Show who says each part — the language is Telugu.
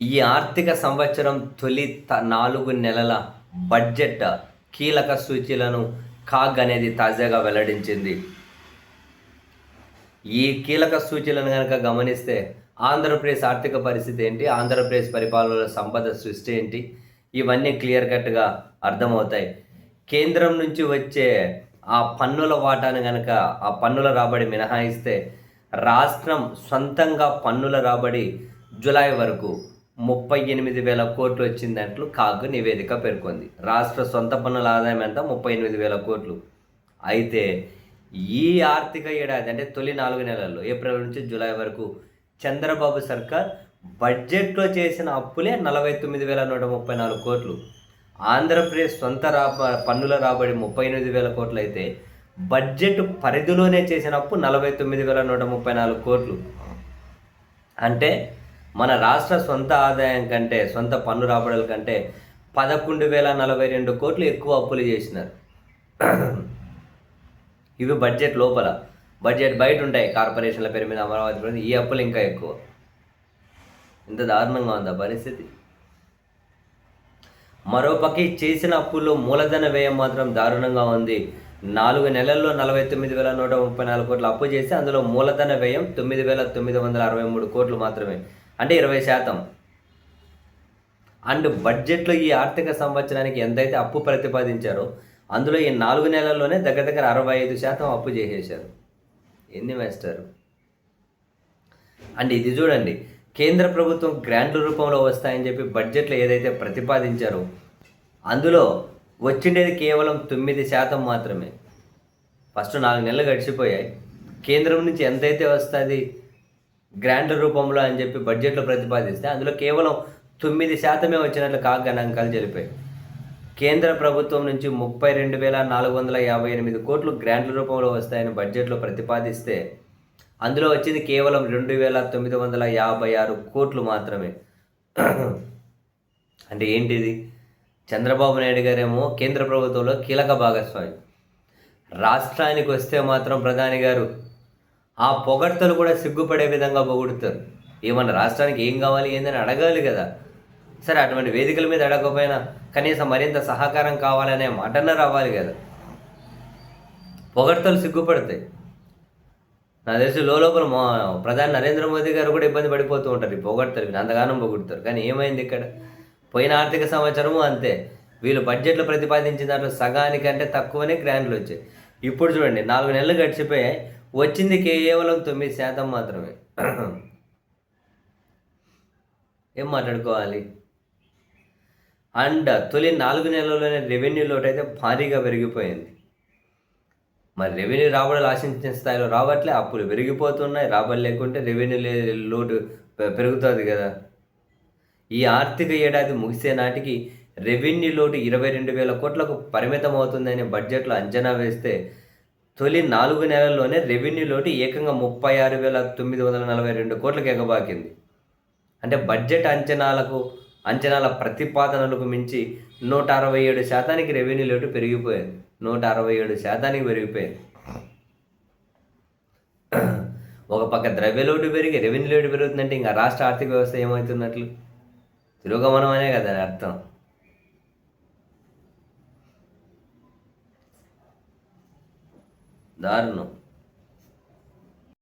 Speaker 1: ఈ ఆర్థిక సంవత్సరం తొలి 4 నెలల బడ్జెట్ కీలక సూచీలను కాగ్ అనేది తాజాగా వెల్లడించింది. ఈ కీలక సూచీలను కనుక గమనిస్తే ఆంధ్రప్రదేశ్ ఆర్థిక పరిస్థితి ఏంటి, ఆంధ్రప్రదేశ్ పరిపాలనలో సంపద సృష్టి ఏంటి, ఇవన్నీ క్లియర్ కట్గా అర్థమవుతాయి. కేంద్రం నుంచి వచ్చే ఆ పన్నుల వాటాను కనుక ఆ పన్నుల రాబడి మినహాయిస్తే రాష్ట్రం సొంతంగా పన్నుల రాబడి జులై వరకు 38,000 కోట్లు వచ్చిందంటూ కాగ్ నివేదిక పేర్కొంది. రాష్ట్ర సొంత పన్నుల ఆదాయం ఎంత? 38,000 కోట్లు. అయితే ఈ ఆర్థిక ఏడాది అంటే తొలి 4 నెలల్లో ఏప్రిల్ నుంచి జూలై వరకు చంద్రబాబు సర్కార్ బడ్జెట్లో చేసిన అప్పులే 49,134 కోట్లు. ఆంధ్రప్రదేశ్ సొంత పన్నుల రాబడి 38,000 కోట్లు అయితే బడ్జెట్ పరిధిలోనే చేసిన అప్పు 49,134 కోట్లు. అంటే మన రాష్ట్ర సొంత ఆదాయం కంటే, సొంత పన్ను రాబడుల కంటే 11,042 కోట్లు ఎక్కువ అప్పులు చేసినారు. ఇవి బడ్జెట్ లోపల. బడ్జెట్ బయట ఉంటాయి, కార్పొరేషన్ల పేరు మీద, అమరావతి పేరు మీద, ఈ అప్పులు ఇంకా ఎక్కువ. ఇంత దారుణంగా ఉందా పరిస్థితి? మరోపక్క చేసిన అప్పుల్లో మూలధన వ్యయం మాత్రం దారుణంగా ఉంది. 4 నెలల్లో 49,134 కోట్లు అప్పు చేసి అందులో మూలధన వ్యయం 9,963 కోట్లు మాత్రమే, అంటే 20%. అండ్ బడ్జెట్లో ఈ ఆర్థిక సంవత్సరానికి ఎంతైతే అప్పు ప్రతిపాదించారో అందులో ఈ 4 నెలల్లోనే దగ్గర 65% అప్పు చేసేశారు. ఎన్ని వేస్తారు? అండ్ ఇది చూడండి, కేంద్ర ప్రభుత్వం గ్రాంట్ల రూపంలో వస్తాయని చెప్పి బడ్జెట్లో ఏదైతే ప్రతిపాదించారో అందులో వచ్చిండేది కేవలం 9% మాత్రమే. ఫస్ట్ 4 నెలలు గడిచిపోయాయి. కేంద్రం నుంచి ఎంతైతే వస్తుంది గ్రాంట్ల రూపంలో అని చెప్పి బడ్జెట్లో ప్రతిపాదిస్తే అందులో కేవలం 9% వచ్చినట్లు కాగ్ గణాంకాలు తెలిపాయి. కేంద్ర ప్రభుత్వం నుంచి 32,458 కోట్లు గ్రాంట్ల రూపంలో వస్తాయని బడ్జెట్లో ప్రతిపాదిస్తే అందులో వచ్చింది కేవలం 2,956 కోట్లు మాత్రమే. అంటే ఏంటిది? చంద్రబాబు నాయుడు గారేమో కేంద్ర ప్రభుత్వంలో కీలక భాగస్వామి, రాష్ట్రానికి వస్తే మాత్రం ప్రధాని గారు ఆ పొగడ్తలు కూడా సిగ్గుపడే విధంగా పొగుడుతారు. ఏమన్నా రాష్ట్రానికి ఏం కావాలి ఏందని అడగాలి కదా. సరే, అటువంటి వేదికల మీద అడగకపోయినా కనీసం మరింత సహకారం కావాలనే మాటన్న రావాలి కదా. పొగడ్తలు సిగ్గుపడతాయి. నాకు తెలిసి లోపల ప్రధాని నరేంద్ర మోదీ గారు కూడా ఇబ్బంది పడిపోతూ ఉంటారు ఈ పొగడ్తలు, అంతగానం పొగుడుతారు. కానీ ఏమైంది ఇక్కడ? పోయిన ఆర్థిక సంవత్సరము అంతే, వీళ్ళు బడ్జెట్లో ప్రతిపాదించిన దాంట్లో సగానికంటే తక్కువనే గ్రాంట్లు వచ్చాయి. ఇప్పుడు చూడండి, 4 నెలలు గడిచిపోయాయి, వచ్చింది కేవలం 9% మాత్రమే. ఏం మాట్లాడుకోవాలి? అండ్ తొలి 4 నెలల్లోనే రెవెన్యూ లోటు అయితే భారీగా పెరిగిపోయింది. మరి రెవెన్యూ రాబడులు ఆశించిన స్థాయిలో రావట్లే, అప్పులు పెరిగిపోతున్నాయి. రాబడి లేకుంటే రెవెన్యూ లోటు పెరుగుతుంది కదా. ఈ ఆర్థిక ఏడాది ముగిసే నాటికి రెవెన్యూ లోటు 22,000 కోట్లకు పరిమితం అవుతుందని బడ్జెట్లో అంచనా వేస్తే తొలి 4 నెలల్లోనే రెవెన్యూ లోటు ఏకంగా 36,942 కోట్లకు ఎగబాకింది. అంటే బడ్జెట్ అంచనాల ప్రతిపాదనలకు మించి 167% రెవెన్యూ లోటు పెరిగిపోయింది. 167% పెరిగిపోయింది. ఒక పక్క ద్రవ్యలోటు పెరిగి రెవెన్యూ లోటు పెరుగుతుందంటే ఇంకా రాష్ట్ర ఆర్థిక వ్యవస్థ ఏమవుతున్నట్లు? తిరోగమనం అనే కదా అర్థం. దారుణం.